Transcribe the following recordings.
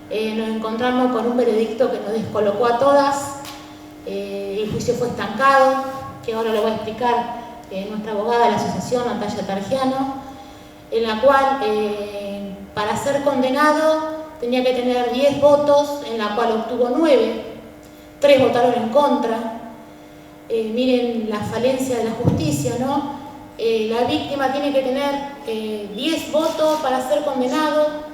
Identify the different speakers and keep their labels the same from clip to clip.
Speaker 1: Nos encontramos con un veredicto que nos descolocó a todas. El juicio fue estancado, que ahora lo va a explicar nuestra abogada de la asociación, Natalia Targiano, en la cual para ser condenado tenía que tener 10 votos, en la cual obtuvo 9, 3 votaron en contra. Miren la falencia de la justicia, ¿no? La víctima tiene que tener 10 votos para ser condenado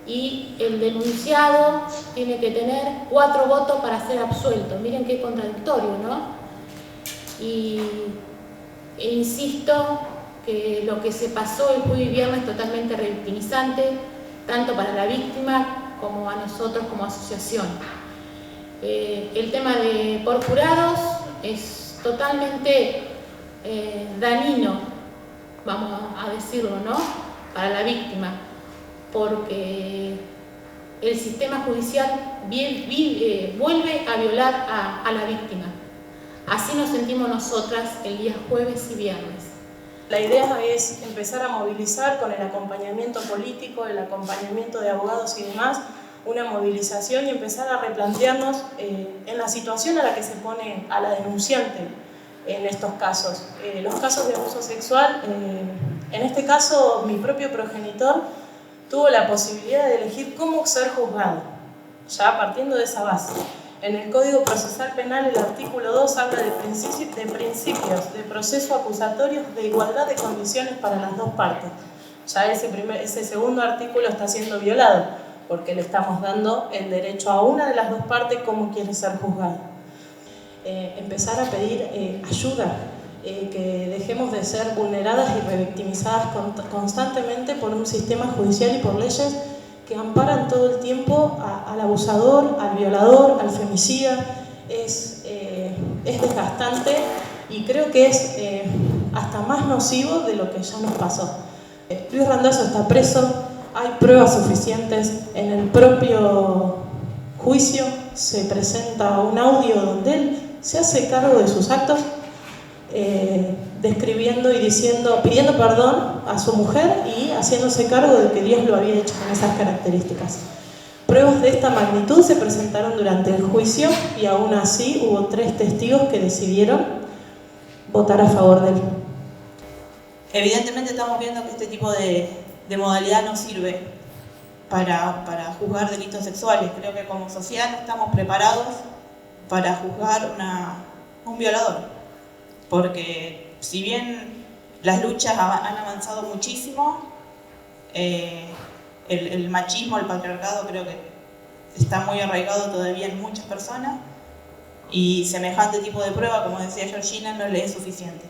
Speaker 1: y el denunciado tiene que tener 4 votos para ser absuelto. Miren qué contradictorio, ¿no? E insisto que lo que se pasó el jueves y viernes es totalmente revictimizante, tanto para la víctima como a nosotros como asociación. El tema de por jurados es totalmente dañino, vamos a decirlo, ¿no?, para la víctima, porque el sistema judicial vuelve a violar a la víctima. Así nos sentimos nosotras el día jueves y viernes.
Speaker 2: La idea es empezar a movilizar con el acompañamiento político, el acompañamiento de abogados y demás, una movilización y empezar a replantearnos en la situación a la que se pone a la denunciante en estos casos. Los casos de abuso sexual, en este caso mi propio progenitor tuvo la posibilidad de elegir cómo ser juzgado, ya partiendo de esa base. En el Código Procesal Penal, el artículo 2 habla de principios de proceso acusatorio de igualdad de condiciones para las dos partes. Ya ese segundo artículo está siendo violado, porque le estamos dando el derecho a una de las dos partes cómo quiere ser juzgado. Empezar a pedir ayuda, que dejemos de ser vulneradas y revictimizadas constantemente por un sistema judicial y por leyes que amparan todo el tiempo al abusador, al violador, al femicida. Es desgastante y creo que es hasta más nocivo de lo que ya nos pasó. Luis Randazzo está preso, hay pruebas suficientes. En el propio juicio se presenta un audio donde él se hace cargo de sus actos, describiendo y pidiendo perdón a su mujer y haciéndose cargo de que Dios lo había hecho con esas características. Pruebas de esta magnitud se presentaron durante el juicio y aún así hubo 3 testigos que decidieron votar a favor de él.
Speaker 3: Evidentemente estamos viendo que este tipo de modalidad no sirve para juzgar delitos sexuales. Creo que como sociedad no estamos preparados para juzgar un violador, porque si bien las luchas han avanzado muchísimo, el machismo, el patriarcado creo que está muy arraigado todavía en muchas personas y semejante tipo de prueba, como decía Georgina, no le es suficiente.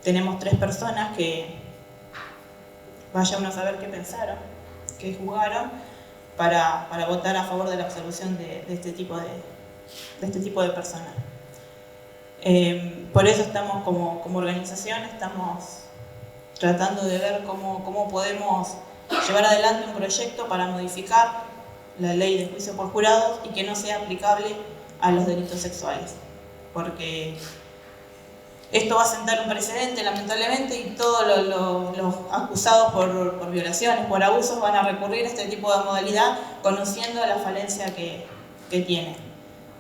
Speaker 3: Tenemos 3 personas que vaya uno a saber qué pensaron, qué juzgaron para votar a favor de la absolución de este tipo de personas. Por eso estamos como organización, estamos tratando de ver cómo podemos llevar adelante un proyecto para modificar la ley de juicio por jurados y que no sea aplicable a los delitos sexuales, porque esto va a sentar un precedente, lamentablemente, y todos los acusados por violaciones, por abusos, van a recurrir a este tipo de modalidad conociendo la falencia que tiene.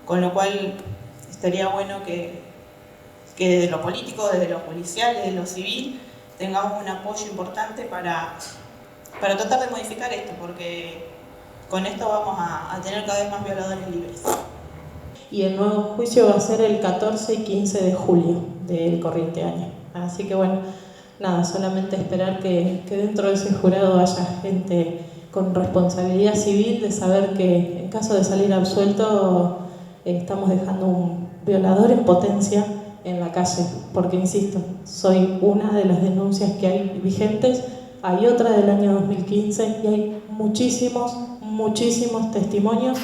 Speaker 3: Con lo cual estaría bueno que desde lo político, desde lo policial, desde lo civil, tengamos un apoyo importante para tratar de modificar esto, porque con esto vamos a tener cada vez más violadores libres.
Speaker 2: Y el nuevo juicio va a ser el 14 y 15 de julio del corriente año. Así que bueno, nada, solamente esperar que dentro de ese jurado haya gente con responsabilidad civil de saber que en caso de salir absuelto estamos dejando un violador en potencia en la calle, porque insisto, soy una de las denuncias que hay vigentes, hay otra del año 2015 y hay muchísimos testimonios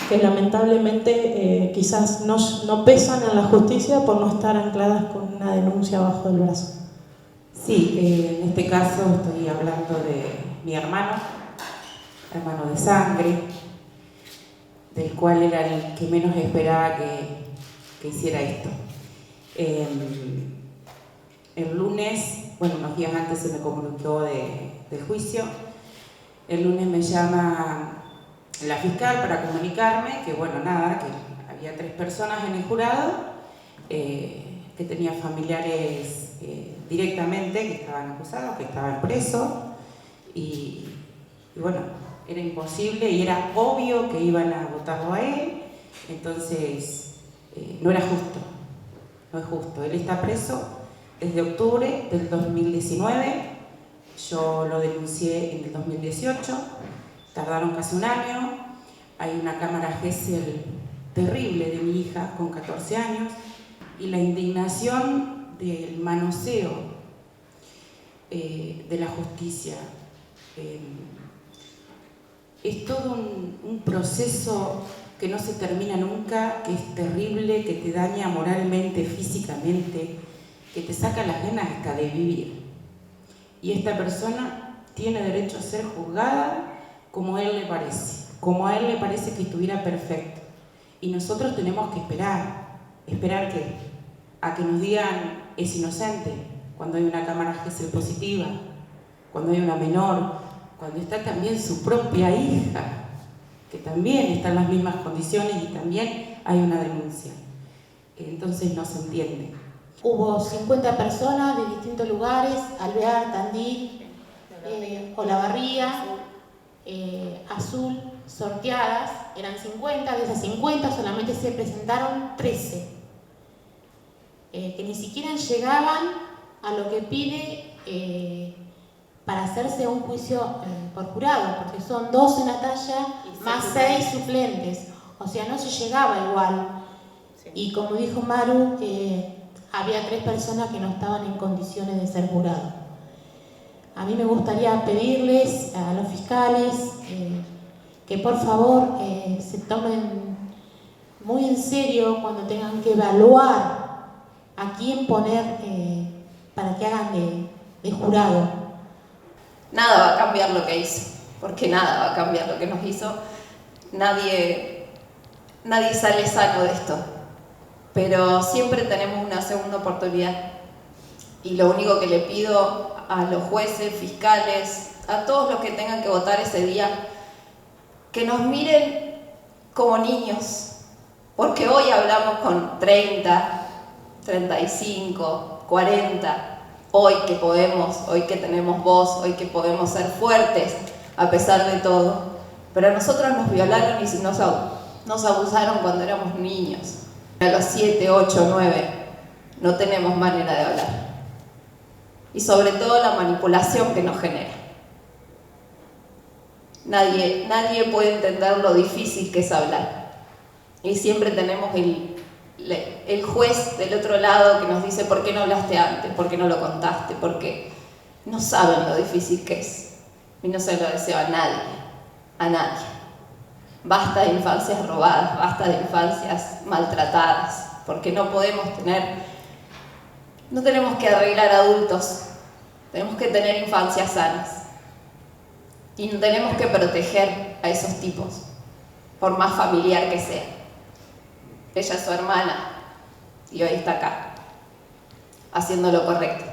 Speaker 2: que lamentablemente quizás no pesan en la justicia por no estar ancladas con una denuncia bajo el brazo.
Speaker 4: Sí, en este caso estoy hablando de mi hermano de sangre, del cual era el que menos esperaba que hiciera esto. El lunes, unos días antes se me comunicó del juicio. El lunes me llama la fiscal para comunicarme que, bueno, nada, que había 3 personas en el jurado, que tenían familiares directamente, que estaban acusados, que estaban presos, y bueno, era imposible y era obvio que iban a votarlo a él, entonces no era justo, no es justo. Él está preso desde octubre del 2019, yo lo denuncié en el 2018, tardaron casi un año, hay una cámara Gesell terrible de mi hija con 14 años, y la indignación del manoseo de la justicia. Es todo un proceso que no se termina nunca, que es terrible, que te daña moralmente, físicamente, que te saca las ganas hasta de vivir. Y esta persona tiene derecho a ser juzgada como a él le parece, como a él le parece que estuviera perfecto. Y nosotros tenemos que esperar ¿qué? A que nos digan es inocente, cuando hay una cámara Gesell positiva, cuando hay una menor, cuando está también su propia hija, que también está en las mismas condiciones y también hay una denuncia. Entonces no se entiende.
Speaker 1: Hubo 50 personas de distintos lugares, Alvear, Tandil, Olavarría, Azul, sorteadas, eran 50, de esas 50 solamente se presentaron 13, que ni siquiera llegaban a lo que pide para hacerse un juicio por jurado, porque son 12 Natalia más 6 suplentes, o sea, no se llegaba igual. Y como dijo Maru, había 3 personas que no estaban en condiciones de ser jurado. A mí me gustaría pedirles a los fiscales que por favor se tomen muy en serio cuando tengan que evaluar a quién poner para que hagan de jurado.
Speaker 5: Nada va a cambiar lo que hizo, porque nada va a cambiar lo que nos hizo. Nadie sale sano de esto, pero siempre tenemos una segunda oportunidad. Y lo único que le pido a los jueces, fiscales, a todos los que tengan que votar ese día, que nos miren como niños, porque hoy hablamos con 30, 35, 40, hoy que podemos, hoy que tenemos voz, hoy que podemos ser fuertes a pesar de todo, pero a nosotros nos violaron y nos abusaron cuando éramos niños. A los 7, 8, 9 no tenemos manera de hablar. Y sobre todo la manipulación que nos genera. Nadie puede entender lo difícil que es hablar. Y siempre tenemos el juez del otro lado que nos dice ¿por qué no hablaste antes? ¿Por qué no lo contaste? Porque no saben lo difícil que es. Y no se lo deseo a nadie. A nadie. Basta de infancias robadas, basta de infancias maltratadas. Porque no tenemos que arreglar adultos. Tenemos que tener infancias sanas. Y tenemos que proteger a esos tipos, por más familiar que sea. Ella es su hermana y hoy está acá, haciendo lo correcto.